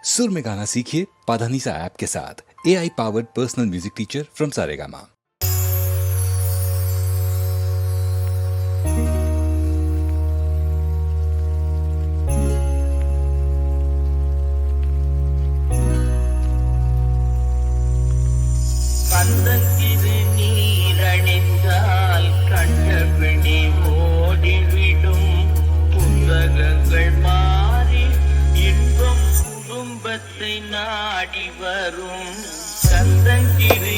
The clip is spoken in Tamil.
सुर में गाना सीखिए पाधानीसा ऐप के साथ। AI powered personal music teacher from Saregama. கந்தங்கிரு நீரணிந்தால் கண்டபிடி ஓடிவிடும் புத்தகங்கள் மாறி இன்பம் குடும்பத்தை நாடி வரும் கந்தங்கிரு